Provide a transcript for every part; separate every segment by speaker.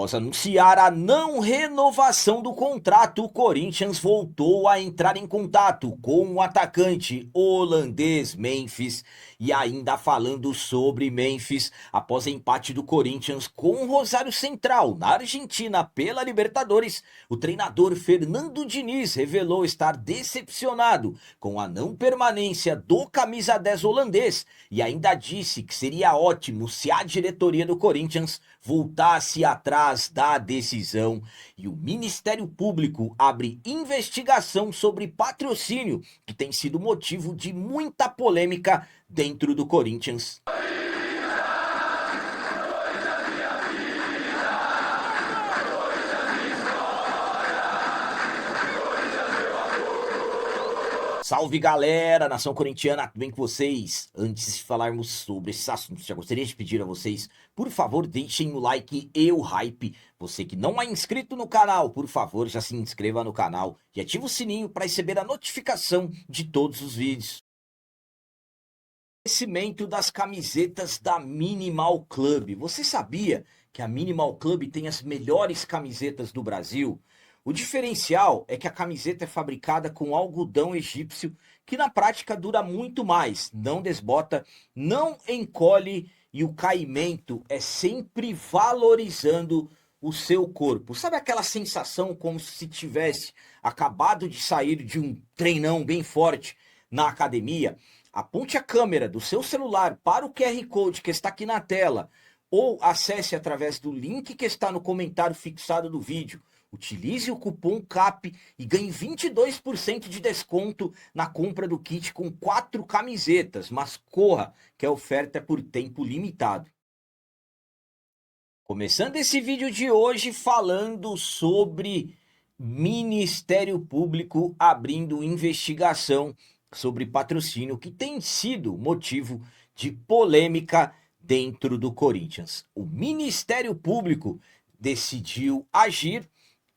Speaker 1: Após anunciar a não renovação do contrato, o Corinthians voltou a entrar em contato com o atacante holandês Memphis. E ainda falando sobre Memphis, após empate do Corinthians com o Rosário Central na Argentina pela Libertadores, o treinador Fernando Diniz revelou estar decepcionado com a não permanência do camisa 10 holandês e ainda disse que seria ótimo se a diretoria do Corinthians voltasse atrás da decisão. E o Ministério Público abre investigação sobre patrocínio, que tem sido motivo de muita polêmica dentro do Corinthians. Salve galera, nação corintiana, tudo bem com vocês? Antes de falarmos sobre esses assuntos, já gostaria de pedir a vocês, por favor, deixem o like e o hype. Você que não é inscrito no canal, por favor, já se inscreva no canal e ative o sininho para receber a notificação de todos os vídeos. Oferecimento das camisetas da Minimal Club. Você sabia que a Minimal Club tem as melhores camisetas do Brasil? O diferencial é que a camiseta é fabricada com algodão egípcio, que na prática dura muito mais, não desbota, não encolhe e o caimento é sempre valorizando o seu corpo. Sabe aquela sensação como se tivesse acabado de sair de um treinão bem forte na academia? Aponte a câmera do seu celular para o QR Code que está aqui na tela ou acesse através do link que está no comentário fixado do vídeo. Utilize o cupom CAP e ganhe 22% de desconto na compra do kit com 4 camisetas, mas corra, que a oferta é por tempo limitado. Começando esse vídeo de hoje falando sobre Ministério Público abrindo investigação sobre patrocínio que tem sido motivo de polêmica dentro do Corinthians. O Ministério Público decidiu agir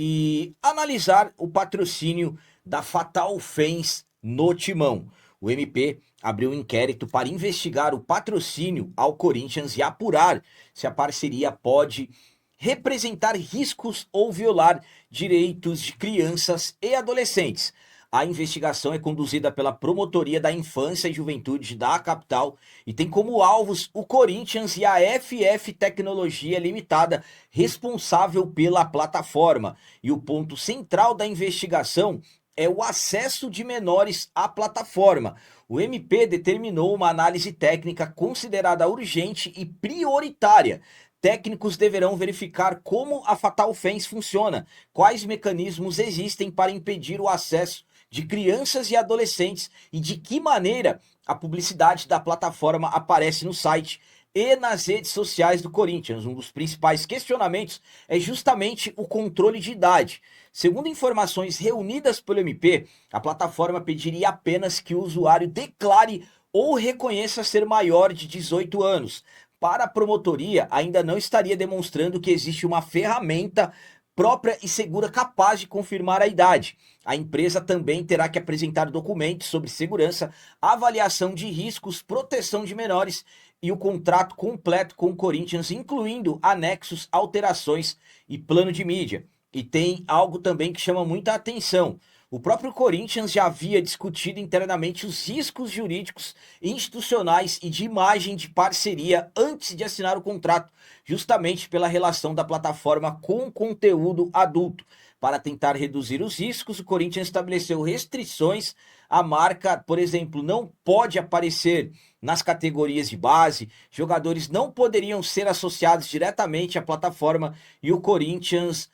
Speaker 1: e analisar o patrocínio da Fatal Fens no Timão. O MP abriu um inquérito para investigar o patrocínio ao Corinthians e apurar se a parceria pode representar riscos ou violar direitos de crianças e adolescentes. A investigação é conduzida pela Promotoria da Infância e Juventude da capital e tem como alvos o Corinthians e a FF Tecnologia Limitada, responsável pela plataforma. E o ponto central da investigação é o acesso de menores à plataforma. O MP determinou uma análise técnica considerada urgente e prioritária. Técnicos deverão verificar como a Fatal Fens funciona, quais mecanismos existem para impedir o acesso de crianças e adolescentes e de que maneira a publicidade da plataforma aparece no site e nas redes sociais do Corinthians. Um dos principais questionamentos é justamente o controle de idade. Segundo informações reunidas pelo MP, a plataforma pediria apenas que o usuário declare ou reconheça ser maior de 18 anos. Para a promotoria, ainda não estaria demonstrando que existe uma ferramenta própria e segura capaz de confirmar a idade. A empresa também terá que apresentar documentos sobre segurança, avaliação de riscos, proteção de menores e o contrato completo com o Corinthians, incluindo anexos, alterações e plano de mídia. E tem algo também que chama muita atenção. O próprio Corinthians já havia discutido internamente os riscos jurídicos, institucionais e de imagem de parceria antes de assinar o contrato, justamente pela relação da plataforma com conteúdo adulto. Para tentar reduzir os riscos, o Corinthians estabeleceu restrições. A marca, por exemplo, não pode aparecer nas categorias de base, jogadores não poderiam ser associados diretamente à plataforma e o Corinthians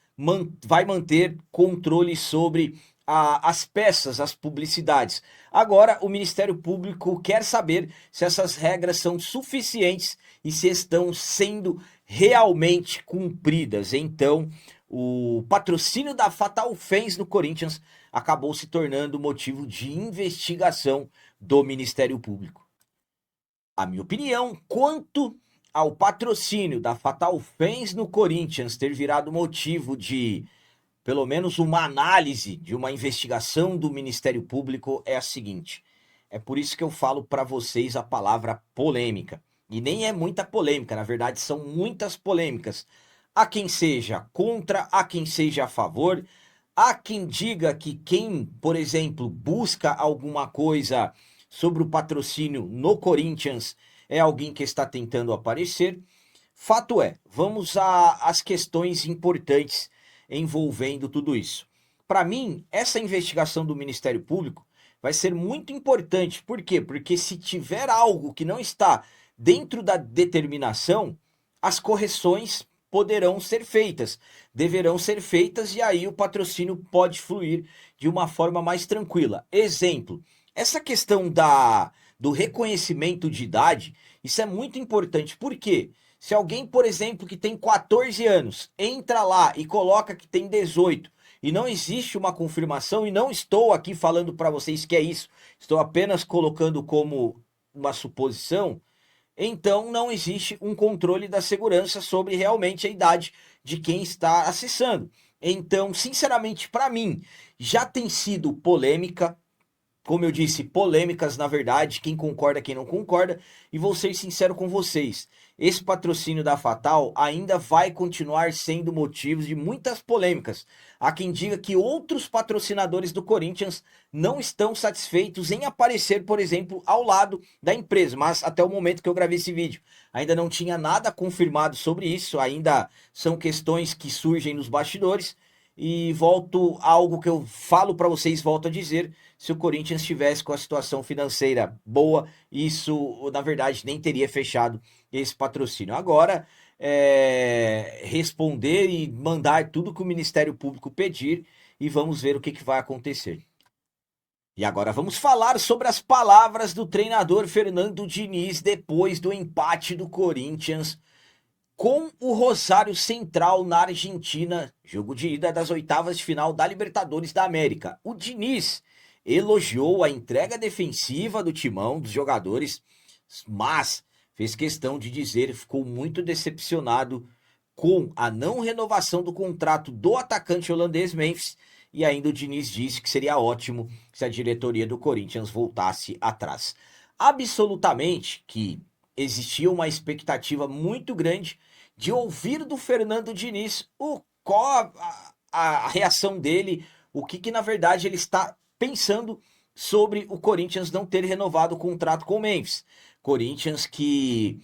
Speaker 1: vai manter controle sobre as peças, as publicidades. Agora, o Ministério Público quer saber se essas regras são suficientes e se estão sendo realmente cumpridas. Então, o patrocínio da Fatal Fens no Corinthians acabou se tornando motivo de investigação do Ministério Público. A minha opinião quanto ao patrocínio da Fatal Fens no Corinthians ter virado motivo de pelo menos uma análise de uma investigação do Ministério Público é a seguinte. É por isso que eu falo para vocês a palavra polêmica. E nem é muita polêmica, na verdade são muitas polêmicas. Há quem seja contra, há quem seja a favor, há quem diga que quem, por exemplo, busca alguma coisa sobre o patrocínio no Corinthians é alguém que está tentando aparecer. Fato é, vamos às questões importantes envolvendo tudo isso. Para mim, essa investigação do Ministério Público vai ser muito importante. Por quê? Porque se tiver algo que não está dentro da determinação, as correções poderão ser feitas, deverão ser feitas e aí o patrocínio pode fluir de uma forma mais tranquila. Exemplo, essa questão do reconhecimento de idade, isso é muito importante. Por quê? Se alguém, por exemplo, que tem 14 anos, entra lá e coloca que tem 18 e não existe uma confirmação, e não estou aqui falando para vocês que é isso, estou apenas colocando como uma suposição, então não existe um controle da segurança sobre realmente a idade de quem está acessando. Então, sinceramente, para mim, já tem sido polêmica, como eu disse, polêmicas na verdade, quem concorda, quem não concorda, e vou ser sincero com vocês, esse patrocínio da Fatal ainda vai continuar sendo motivo de muitas polêmicas. Há quem diga que outros patrocinadores do Corinthians não estão satisfeitos em aparecer, por exemplo, ao lado da empresa, mas até o momento que eu gravei esse vídeo, ainda não tinha nada confirmado sobre isso, ainda são questões que surgem nos bastidores, e volto a algo que eu falo para vocês, volto a dizer, se o Corinthians estivesse com a situação financeira boa, isso, na verdade, nem teria fechado esse patrocínio. Agora, responder e mandar tudo que o Ministério Público pedir e vamos ver o que vai acontecer. E agora vamos falar sobre as palavras do treinador Fernando Diniz depois do empate do Corinthians com o Rosário Central na Argentina, jogo de ida das oitavas de final da Libertadores da América. O Diniz elogiou a entrega defensiva do timão dos jogadores, mas fez questão de dizer que ficou muito decepcionado com a não renovação do contrato do atacante holandês Memphis, e ainda o Diniz disse que seria ótimo se a diretoria do Corinthians voltasse atrás. Absolutamente que existia uma expectativa muito grande de ouvir do Fernando Diniz qual a reação dele, o que na verdade ele está pensando sobre o Corinthians não ter renovado o contrato com o Memphis. Corinthians que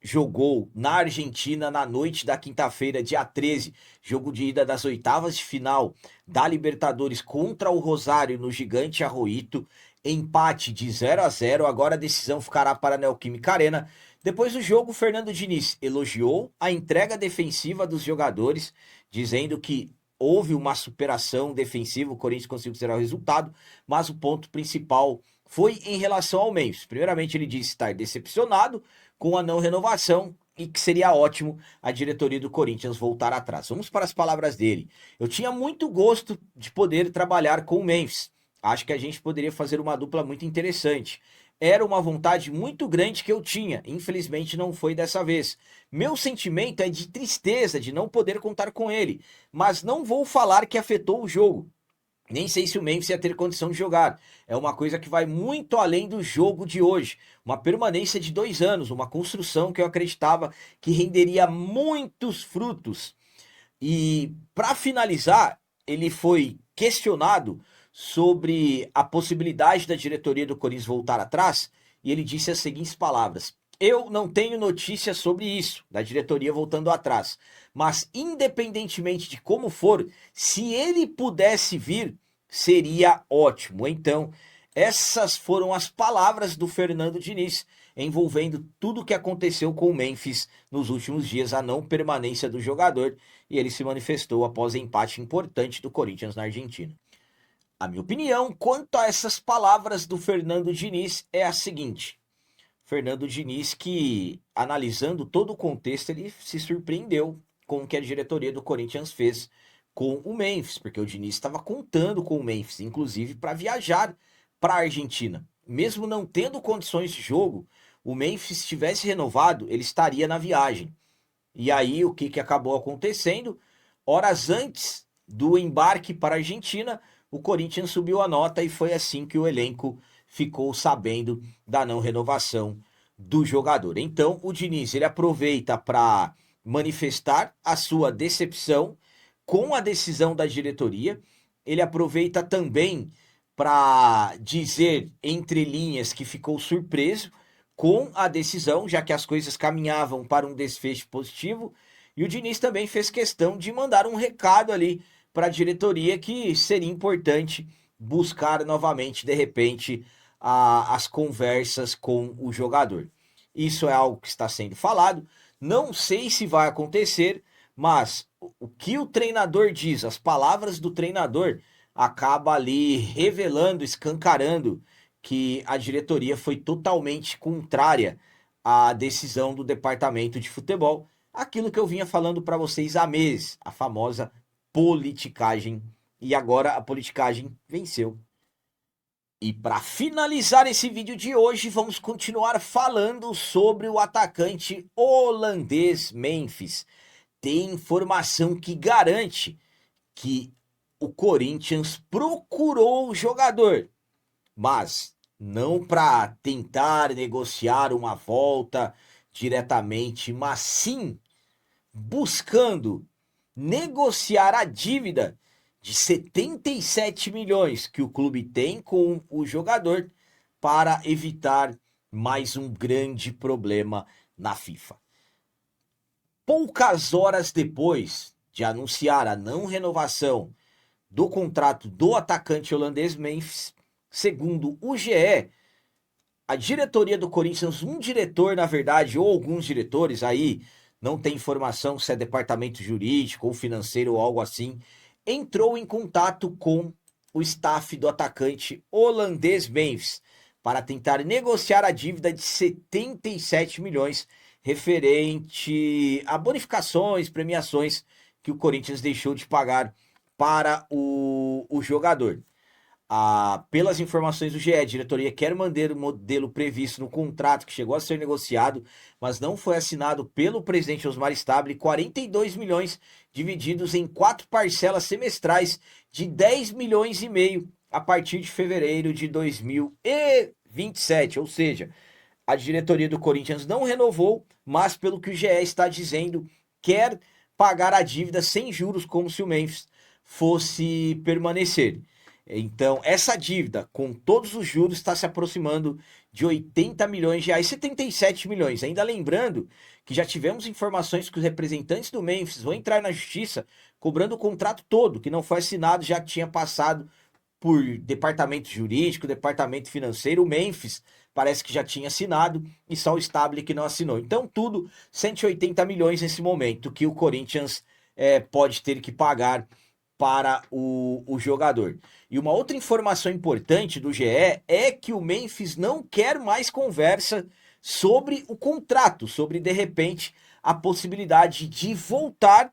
Speaker 1: jogou na Argentina na noite da quinta-feira, dia 13, jogo de ida das oitavas de final da Libertadores contra o Rosário no Gigante Arroito, empate de 0-0, agora a decisão ficará para a Neoquímica Arena. Depois do jogo, Fernando Diniz elogiou a entrega defensiva dos jogadores, dizendo que houve uma superação defensiva, o Corinthians conseguiu tirar o resultado, mas o ponto principal foi em relação ao Memphis. Primeiramente, ele disse estar decepcionado com a não renovação e que seria ótimo a diretoria do Corinthians voltar atrás. Vamos para as palavras dele. Eu tinha muito gosto de poder trabalhar com o Memphis. Acho que a gente poderia fazer uma dupla muito interessante. Era uma vontade muito grande que eu tinha, infelizmente não foi dessa vez. Meu sentimento é de tristeza de não poder contar com ele, mas não vou falar que afetou o jogo. Nem sei se o Memphis ia ter condição de jogar. É uma coisa que vai muito além do jogo de hoje. Uma permanência de 2 anos, uma construção que eu acreditava que renderia muitos frutos. E para finalizar, ele foi questionado sobre a possibilidade da diretoria do Corinthians voltar atrás e ele disse as seguintes palavras: eu não tenho notícia sobre isso, da diretoria voltando atrás, mas independentemente de como for, se ele pudesse vir, seria ótimo. Então, essas foram as palavras do Fernando Diniz envolvendo tudo o que aconteceu com o Memphis nos últimos dias, a não permanência do jogador, e ele se manifestou após empate importante do Corinthians na Argentina. A minha opinião quanto a essas palavras do Fernando Diniz é a seguinte: Fernando Diniz que, analisando todo o contexto, ele se surpreendeu com o que a diretoria do Corinthians fez com o Memphis, porque o Diniz estava contando com o Memphis, inclusive para viajar para a Argentina. Mesmo não tendo condições de jogo, o Memphis tivesse renovado, ele estaria na viagem. E aí o que acabou acontecendo? Horas antes do embarque para a Argentina, o Corinthians subiu a nota e foi assim que o elenco ficou sabendo da não renovação do jogador. Então o Diniz ele aproveita para manifestar a sua decepção com a decisão da diretoria. Ele aproveita também para dizer entre linhas que ficou surpreso com a decisão, já que as coisas caminhavam para um desfecho positivo. E o Diniz também fez questão de mandar um recado ali para a diretoria que seria importante buscar novamente, de repente, as conversas com o jogador. Isso é algo que está sendo falado. Não sei se vai acontecer, mas o que o treinador diz, as palavras do treinador, acaba ali revelando, escancarando que a diretoria foi totalmente contrária à decisão do departamento de futebol. Aquilo que eu vinha falando para vocês há meses, a famosa politicagem. E agora a politicagem venceu. E para finalizar esse vídeo de hoje, vamos continuar falando sobre o atacante holandês Memphis. Tem informação que garante que o Corinthians procurou o jogador, mas não para tentar negociar uma volta diretamente, mas sim buscando negociar a dívida de 77 milhões que o clube tem com o jogador para evitar mais um grande problema na FIFA. Poucas horas depois de anunciar a não renovação do contrato do atacante holandês Memphis, segundo o GE, a diretoria do Corinthians, um diretor, na verdade, ou alguns diretores, aí não tem informação se é departamento jurídico ou financeiro ou algo assim, entrou em contato com o staff do atacante holandês Memphis para tentar negociar a dívida de 77 milhões referente a bonificações, premiações que o Corinthians deixou de pagar para o jogador. Pelas informações do GE, a diretoria quer manter o modelo previsto no contrato que chegou a ser negociado, mas não foi assinado pelo presidente Osmar Stabile, 42 milhões divididos em 4 parcelas semestrais de 10 milhões e meio a partir de fevereiro de 2027. Ou seja, a diretoria do Corinthians não renovou, mas pelo que o GE está dizendo, quer pagar a dívida sem juros, como se o Memphis fosse permanecer. Então, essa dívida, com todos os juros, está se aproximando de 80 milhões de reais, 77 milhões. Ainda lembrando que já tivemos informações que os representantes do Memphis vão entrar na justiça cobrando o contrato todo, que não foi assinado, já que tinha passado por departamento jurídico, departamento financeiro. O Memphis parece que já tinha assinado e só o Stabile que não assinou. Então, tudo 180 milhões nesse momento que o Corinthians pode ter que pagar para o jogador. E uma outra informação importante do GE é que o Memphis não quer mais conversa sobre o contrato, sobre de repente a possibilidade de voltar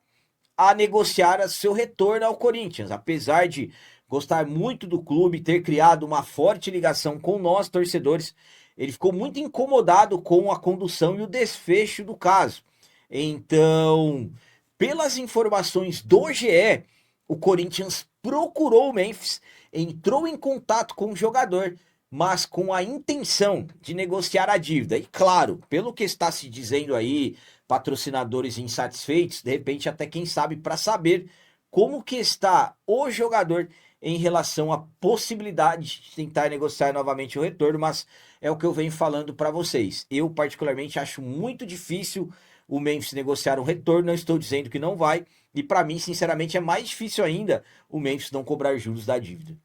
Speaker 1: a negociar seu retorno ao Corinthians. Apesar de gostar muito do clube, ter criado uma forte ligação com nós, torcedores, ele ficou muito incomodado com a condução e o desfecho do caso. Então, pelas informações do GE, o Corinthians procurou o Memphis, entrou em contato com o jogador, mas com a intenção de negociar a dívida. E claro, pelo que está se dizendo aí, patrocinadores insatisfeitos, de repente até quem sabe para saber como que está o jogador em relação à possibilidade de tentar negociar novamente o retorno, mas é o que eu venho falando para vocês. Eu particularmente acho muito difícil o Memphis negociar um retorno, não estou dizendo que não vai, e para mim, sinceramente, é mais difícil ainda o Memphis não cobrar juros da dívida.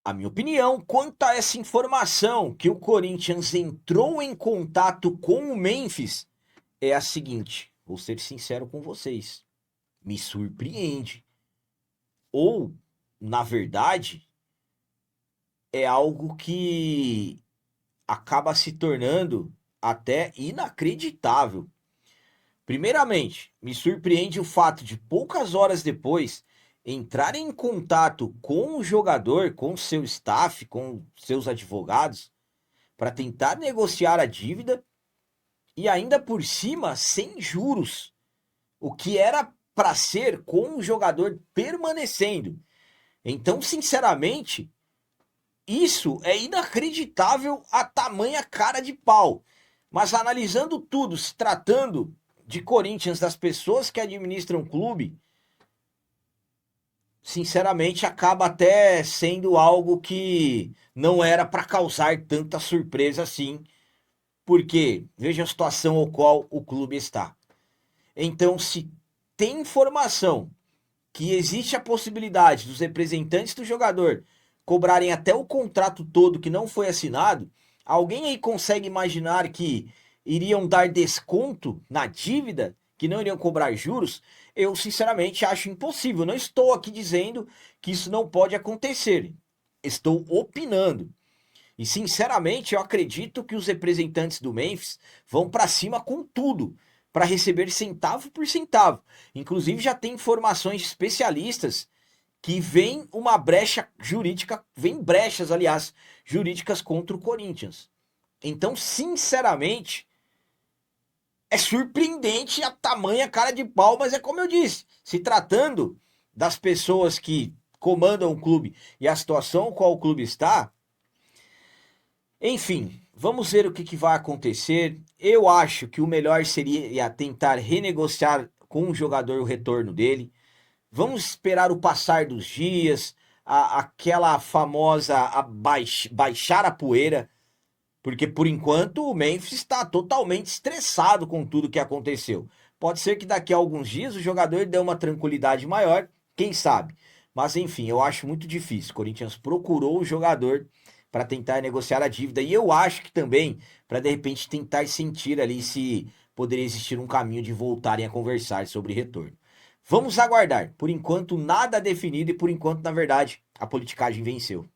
Speaker 1: A minha opinião quanto a essa informação que o Corinthians entrou em contato com o Memphis é a seguinte, vou ser sincero com vocês, me surpreende. Ou, na verdade, é algo que acaba se tornando até inacreditável. Primeiramente, me surpreende o fato de poucas horas depois entrar em contato com o jogador, com seu staff, com seus advogados, para tentar negociar a dívida e ainda por cima sem juros, o que era para ser com o jogador permanecendo. Então, sinceramente, isso é inacreditável a tamanha cara de pau. Mas analisando tudo, se tratando de Corinthians, das pessoas que administram o clube, sinceramente, acaba até sendo algo que não era para causar tanta surpresa assim, porque veja a situação ao qual o clube está. Então, se tem informação que existe a possibilidade dos representantes do jogador cobrarem até o contrato todo que não foi assinado, alguém aí consegue imaginar que iriam dar desconto na dívida, que não iriam cobrar juros? Eu sinceramente acho impossível. Não estou aqui dizendo que isso não pode acontecer. Estou opinando. E sinceramente, eu acredito que os representantes do Memphis vão para cima com tudo, para receber centavo por centavo. Inclusive já tem informações de especialistas que vem uma brecha jurídica, vem brechas, aliás, jurídicas contra o Corinthians. Então, sinceramente, é surpreendente a tamanha cara de pau, mas é como eu disse, se tratando das pessoas que comandam o clube e a situação com qual o clube está, enfim, vamos ver o que vai acontecer. Eu acho que o melhor seria tentar renegociar com o jogador o retorno dele. Vamos esperar o passar dos dias, aquela famosa baixar a poeira, porque por enquanto o Memphis está totalmente estressado com tudo que aconteceu. Pode ser que daqui a alguns dias o jogador dê uma tranquilidade maior, quem sabe. Mas enfim, eu acho muito difícil. O Corinthians procurou o jogador para tentar negociar a dívida e eu acho que também para de repente tentar sentir ali se poderia existir um caminho de voltarem a conversar sobre retorno. Vamos aguardar. Por enquanto, nada definido e por enquanto, na verdade, a politicagem venceu.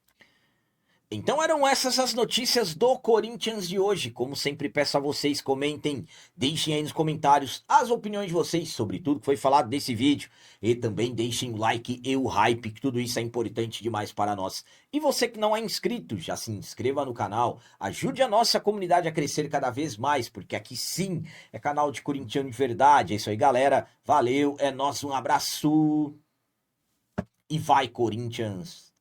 Speaker 1: Então eram essas as notícias do Corinthians de hoje. Como sempre peço a vocês, comentem, deixem aí nos comentários as opiniões de vocês sobre tudo que foi falado nesse vídeo. E também deixem o like e o hype, que tudo isso é importante demais para nós. E você que não é inscrito, já se inscreva no canal. Ajude a nossa comunidade a crescer cada vez mais, porque aqui sim é canal de corintiano de verdade. É isso aí, galera. Valeu, é nóis, um abraço. E vai, Corinthians!